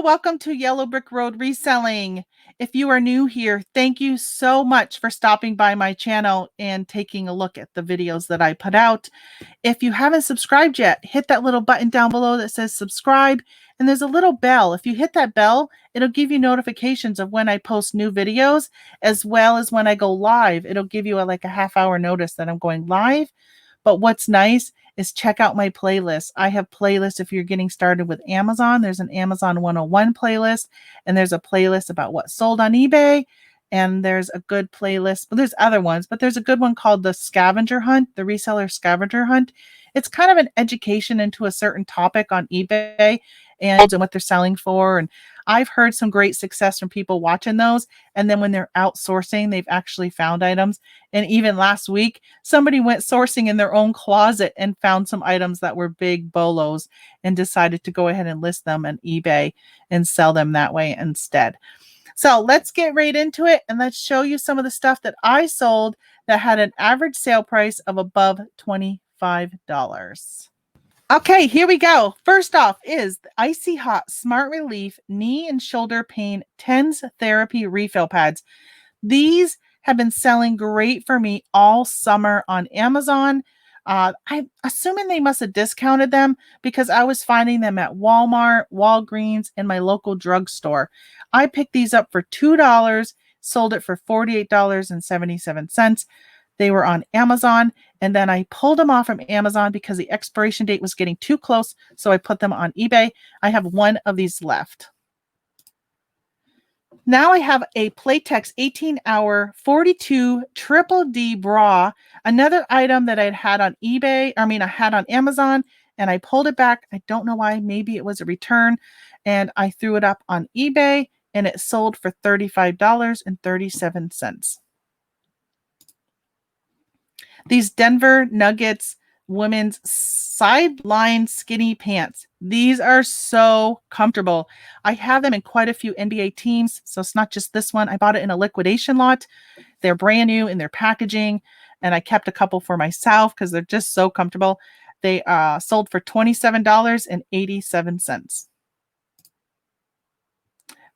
welcome to Yellow Brick Road Reselling. If you are new here, thank you so much for stopping by my channel and taking a look at the videos that I put out. If you haven't subscribed yet, hit that little button down below that says subscribe, and there's a little bell. If you hit that bell, it'll give you notifications of when I post new videos, as well as when I go live. It'll give you like a half-hour notice that I'm going live. But what's nice is check out my playlist. I have playlists if you're getting started with Amazon. There's an Amazon 101 playlist, and there's a playlist about what sold on eBay, and there's a good playlist. Well, there's other ones, but there's a good one called the Scavenger Hunt, the Reseller Scavenger Hunt. It's kind of an education into a certain topic on eBay and what they're selling for. And I've heard some great success from people watching those. And then when they're outsourcing, they've actually found items. And even last week, somebody went sourcing in their own closet and found some items that were big bolos and decided to go ahead and list them on eBay and sell them that way instead. So let's get right into it, and let's show you some of the stuff that I sold that had an average sale price of above $25. Okay, here we go. First off is the Icy Hot Smart Relief Knee and Shoulder Pain TENS Therapy Refill Pads. These have been selling great for me all summer on Amazon. I'm assuming they must have discounted them because I was finding them at Walmart, Walgreens, and my local drugstore. I picked these up for $2, sold it for $48.77. They were on Amazon, and then I pulled them off from Amazon because the expiration date was getting too close, so I put them on eBay. I have one of these left. Now I have a Playtex 18-hour 42 Triple D bra, another item that I had on eBay, I had on Amazon, and I pulled it back. I don't know why, maybe it was a return, and I threw it up on eBay, and it sold for $35.37. These Denver Nuggets women's sideline skinny pants. These are so comfortable. I have them in quite a few NBA teams, so it's not just this one. I bought it in a liquidation lot. They're brand new in their packaging, and I kept a couple for myself because they're just so comfortable. They sold for $27.87.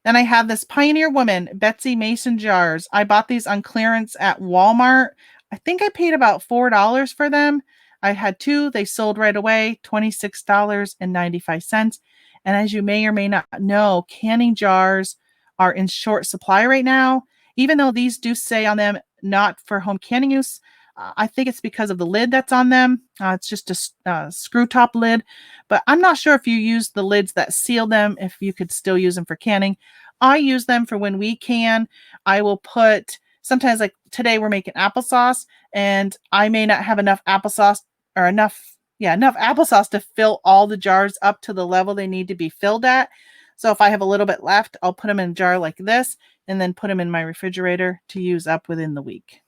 Then I have this Pioneer Woman Betsy Mason jars. I bought these on clearance at Walmart. I think I paid about $4 for them. I had two. They sold right away, $26.95. And as you may or may not know, canning jars are in short supply right now. Even though these do say on them not for home canning use, I think it's because of the lid that's on them. It's just a screw top lid. But I'm not sure if you use the lids that seal them, if you could still use them for canning. I use them for when we can. I will put... Sometimes, like today, we're making applesauce, and I may not have enough applesauce or enough applesauce to fill all the jars up to the level they need to be filled at. So if I have a little bit left, I'll put them in a jar like this and then put them in my refrigerator to use up within the week.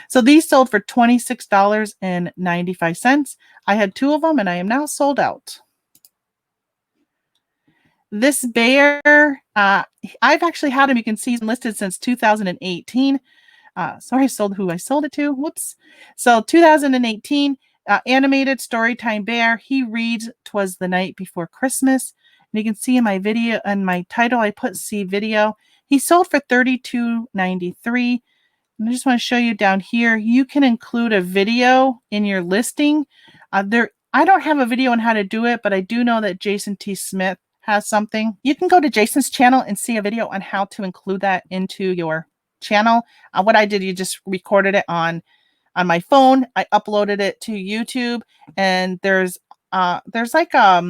So these sold for $26.95. I had two of them, and I am now sold out. This bear, I've actually had him. You can see he's listed since 2018. Sorry, I sold who I sold it to. Whoops. So 2018, animated storytime bear. He reads "'Twas the Night Before Christmas." And you can see in my video, and my title, I put "See Video." He sold for $32.93. And I just want to show you down here, you can include a video in your listing. I don't have a video on how to do it, but I do know that Jason T. Smith has something. You can go to Jason's channel and see a video on how to include that into your channel. What I did, you just recorded it on my phone. I uploaded it to YouTube, and there's like I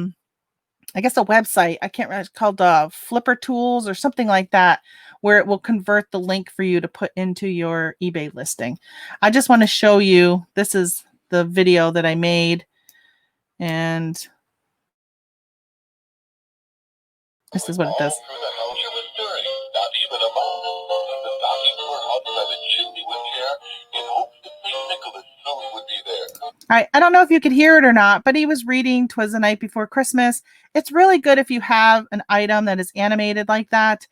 guess a website. I can't remember. It's called Flipper Tools or something like that, where it will convert the link for you to put into your eBay listing. I just want to show you. This is the video that I made, and this is what it does. All right, I don't know if you could hear it or not, but he was reading "'Twas the Night Before Christmas." It's really good if you have an item that is animated like that,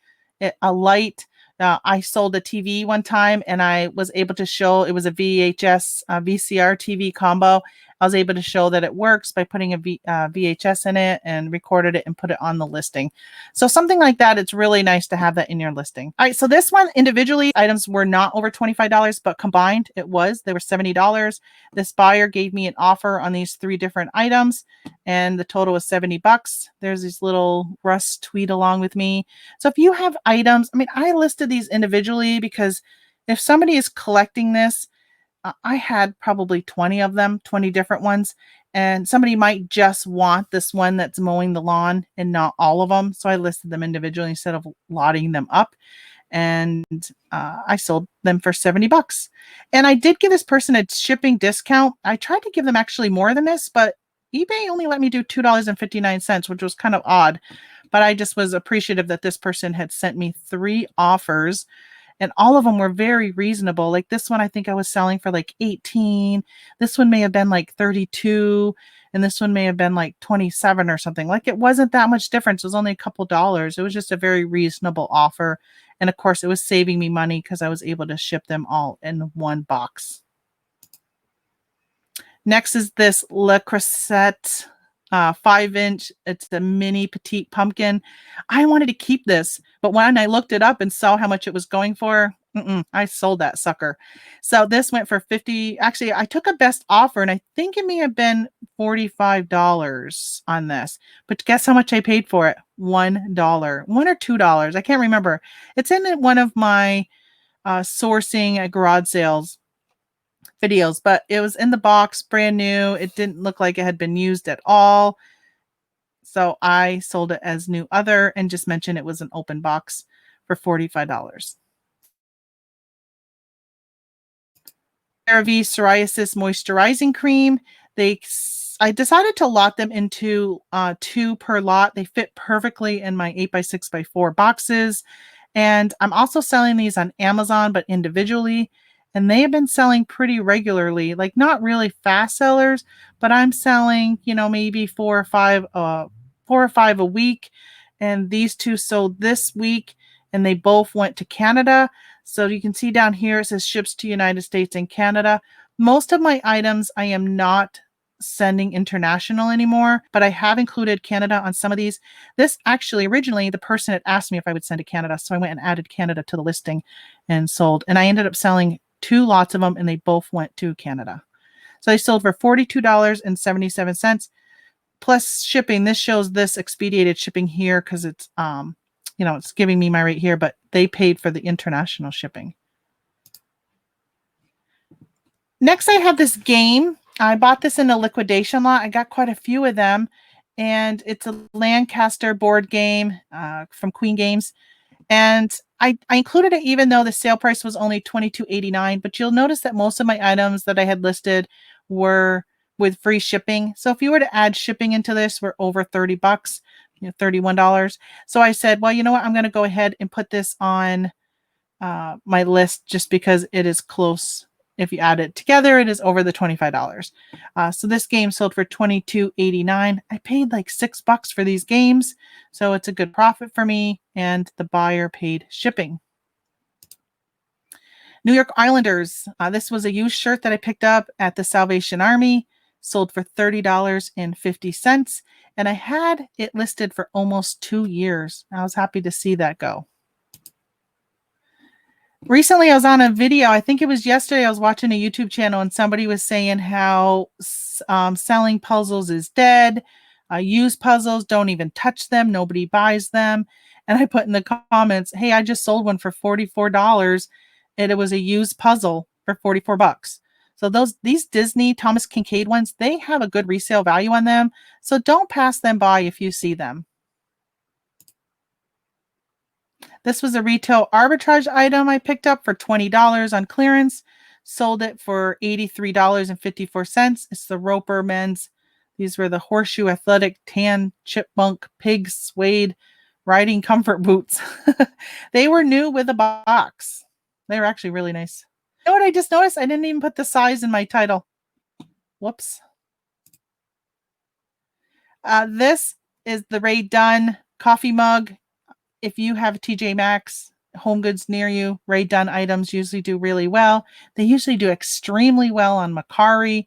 a light. I sold a TV one time, and I was able to show it was a VHS VCR TV combo. I was able to show that it works by putting a VHS in it and recorded it and put it on the listing. So something like that, it's really nice to have that in your listing. All right, so this one individually, items were not over $25, but combined they were $70. This buyer gave me an offer on these 3 different items, and the total was $70. There's these little Russ tweet along with me. So if you have items, I mean, I listed these individually because if somebody is collecting this, I had probably 20 of them, 20 different ones. And somebody might just want this one that's mowing the lawn and not all of them. So I listed them individually instead of lotting them up. And I sold them for $70. And I did give this person a shipping discount. I tried to give them actually more than this, but eBay only let me do $2.59, which was kind of odd. But I just was appreciative that this person had sent me 3 offers. And all of them were very reasonable. Like this one, I think I was selling for like 18. This one may have been like 32. And this one may have been like 27 or something. Like it wasn't that much difference. It was only a couple dollars. It was just a very reasonable offer. And of course, it was saving me money because I was able to ship them all in one box. Next is this Le Creuset 5-inch. It's the mini petite pumpkin. I wanted to keep this, but when I looked it up and saw how much it was going for, I sold that sucker. So this went for $50. Actually, I took a best offer, and I think it may have been $45 on this. But guess how much I paid for it? $1, $1 or $2. I can't remember. It's in one of my sourcing at garage sales videos, but it was in the box, brand new. It didn't look like it had been used at all. So I sold it as new other and just mentioned it was an open box for $45. CeraVe Psoriasis Moisturizing Cream. I decided to lot them into 2 per lot. They fit perfectly in my 8x6x4 boxes. And I'm also selling these on Amazon, but individually. And they have been selling pretty regularly, like not really fast sellers, but I'm selling, maybe 4 or 5 a week. And these 2 sold this week, and they both went to Canada. So you can see down here, it says ships to United States and Canada. Most of my items I am not sending international anymore, but I have included Canada on some of these. This actually, originally, the person had asked me if I would send to Canada. So I went and added Canada to the listing and sold. And I ended up selling 2 lots of them, and they both went to Canada. So they sold for $42.77 plus shipping. This shows this expedited shipping here because it's it's giving me my rate here, but they paid for the international shipping. Next, I have this game. I bought this in a liquidation lot. I got quite a few of them, and it's a Lancaster board game from Queen Games. And I included it even though the sale price was only $22.89, but you'll notice that most of my items that I had listed were with free shipping. So if you were to add shipping into this, we're over $30, $31. So I said, well, you know what? I'm going to go ahead and put this on my list just because it is close. If you add it together, it is over the $25. So this game sold for $22.89. I paid like $6 for these games, so it's a good profit for me, and the buyer paid shipping. New York Islanders. This was a used shirt that I picked up at the Salvation Army, sold for $30.50, and I had it listed for almost 2 years. I was happy to see that go. Recently, I was on a video. I think it was yesterday. I was watching a YouTube channel, and somebody was saying how selling puzzles is dead. Used puzzles, don't even touch them. Nobody buys them. And I put in the comments, hey, I just sold one for $44, and it was a used puzzle for $44. So these Disney Thomas Kincaid ones, they have a good resale value on them. So don't pass them by if you see them. This was a retail arbitrage item I picked up for $20 on clearance. Sold it for $83.54. It's the Roper men's. These were the Horseshoe Athletic Tan Chipmunk Pig Suede Riding Comfort Boots. They were new with a box. They were actually really nice. You know what I just noticed? I didn't even put the size in my title. Whoops. This is the Ray Dunn coffee mug. If you have a TJ Maxx, Home Goods near you, Ray Dunn items usually do really well. They usually do extremely well on Macari.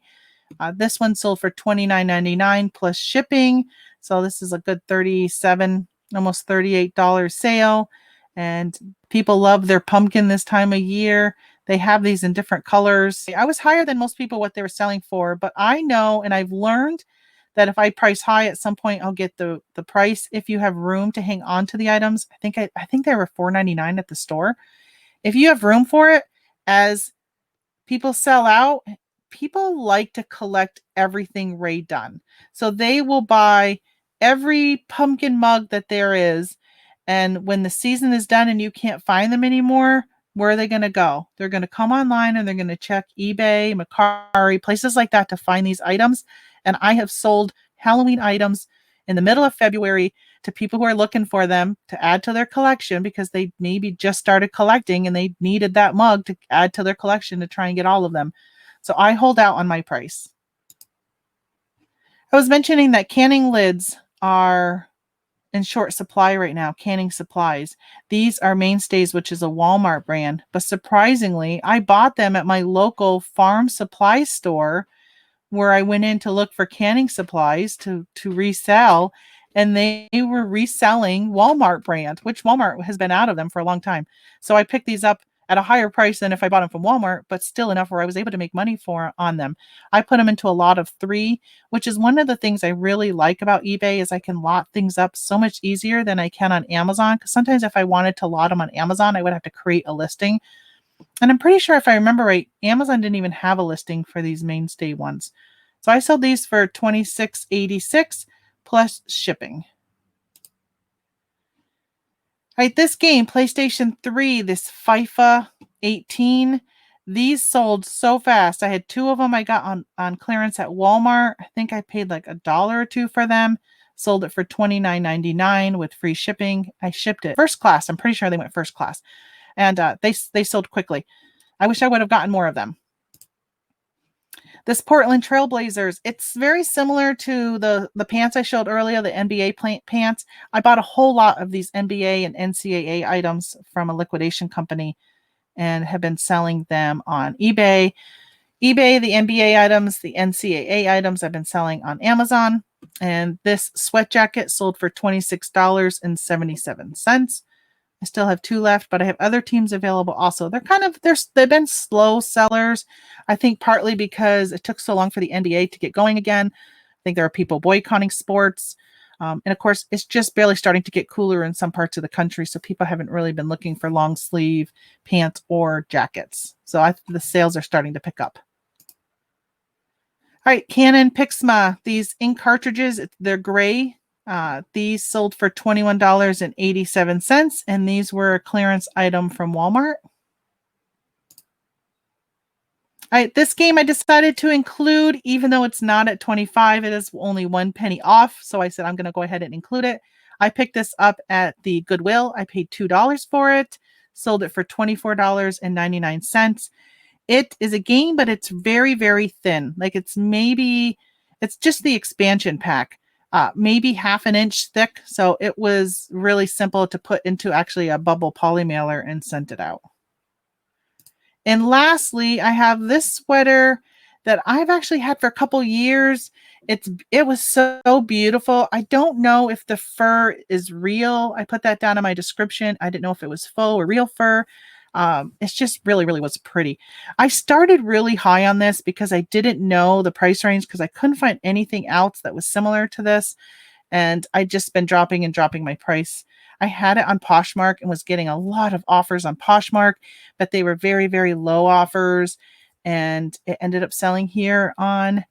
This one sold for $29.99 plus shipping. So this is a good $37, almost $38 sale. And people love their pumpkin this time of year. They have these in different colors. I was higher than most people what they were selling for, but I know and I've learned that if I price high at some point, I'll get the price. If you have room to hang on to the items, I think they were $4.99 at the store. If you have room for it, as people sell out, people like to collect everything Ray done. So they will buy every pumpkin mug that there is. And when the season is done and you can't find them anymore, where are they going to go? They're going to come online and they're going to check eBay, Mercari, places like that to find these items. And I have sold Halloween items in the middle of February to people who are looking for them to add to their collection because they maybe just started collecting and they needed that mug to add to their collection to try and get all of them. So I hold out on my price. I was mentioning that canning lids are in short supply right now, canning supplies. These are Mainstays, which is a Walmart brand, but surprisingly, I bought them at my local farm supply store where I went in to look for canning supplies to resell, and they were reselling Walmart brand, which Walmart has been out of them for a long time. So I picked these up at a higher price than if I bought them from Walmart, but still enough where I was able to make money on them. I put them into a lot of 3, which is one of the things I really like about eBay is I can lot things up so much easier than I can on Amazon. Because sometimes if I wanted to lot them on Amazon, I would have to create a listing. And I'm pretty sure if I remember right, Amazon didn't even have a listing for these Mainstay ones. So I sold these for $26.86 plus shipping. All right, this game, PlayStation 3, this FIFA 18, these sold so fast. I had 2 of them I got on clearance at Walmart. I think I paid like $1 or $2 for them. Sold it for $29.99 with free shipping. I shipped it first class. I'm pretty sure they went first class. And they sold quickly. I wish I would have gotten more of them. This Portland Trailblazers, it's very similar to the pants I showed earlier, the NBA pants. I bought a whole lot of these NBA and NCAA items from a liquidation company and have been selling them on eBay. eBay, the NBA items, the NCAA items I've been selling on Amazon. And this sweat jacket sold for $26.77. I still have 2 left, but I have other teams available also. They've been slow sellers. I think partly because it took so long for the NBA to get going again. I think there are people boycotting sports. And of course, it's just barely starting to get cooler in some parts of the country. So people haven't really been looking for long sleeve pants or jackets. So the sales are starting to pick up. All right, Canon Pixma, these ink cartridges, they're gray. These sold for $21.87, and these were a clearance item from Walmart. All right, this game I decided to include, even though it's not at 25, it is only 1 penny off. So I said I'm going to go ahead and include it. I picked this up at the Goodwill. I paid $2 for it, sold it for $24.99. It is a game, but it's very, very thin. Like it's just the expansion pack. Maybe half an inch thick. So it was really simple to put into actually a bubble poly mailer and sent it out. And lastly, I have this sweater that I've actually had for a couple years. It was so beautiful. I don't know if the fur is real. I put that down in my description. I didn't know if it was faux or real fur. It's just really, really was pretty. I started really high on this because I didn't know the price range because I couldn't find anything else that was similar to this. And I just been dropping my price. I had it on Poshmark and was getting a lot of offers on Poshmark, but they were very, very low offers. And it ended up selling here on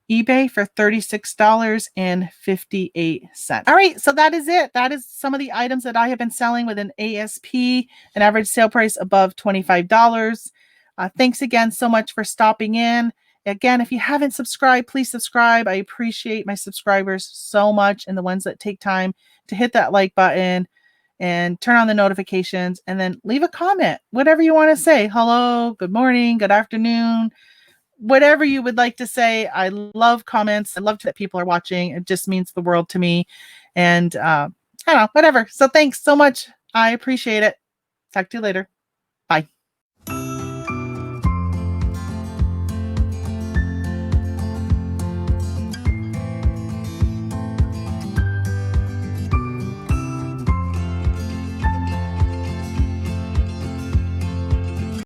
eBay for $36.58. All right, so that is it. That is some of the items that I have been selling with an ASP, an average sale price above $25. Thanks again so much for stopping in. Again, if you haven't subscribed, please subscribe. I appreciate my subscribers so much and the ones that take time to hit that like button and turn on the notifications and then leave a comment, whatever you want to say. Hello, good morning, good afternoon. Whatever you would like to say. I love comments. I love that people are watching. It just means the world to me. And I don't know, whatever. So thanks so much. I appreciate it. Talk to you later.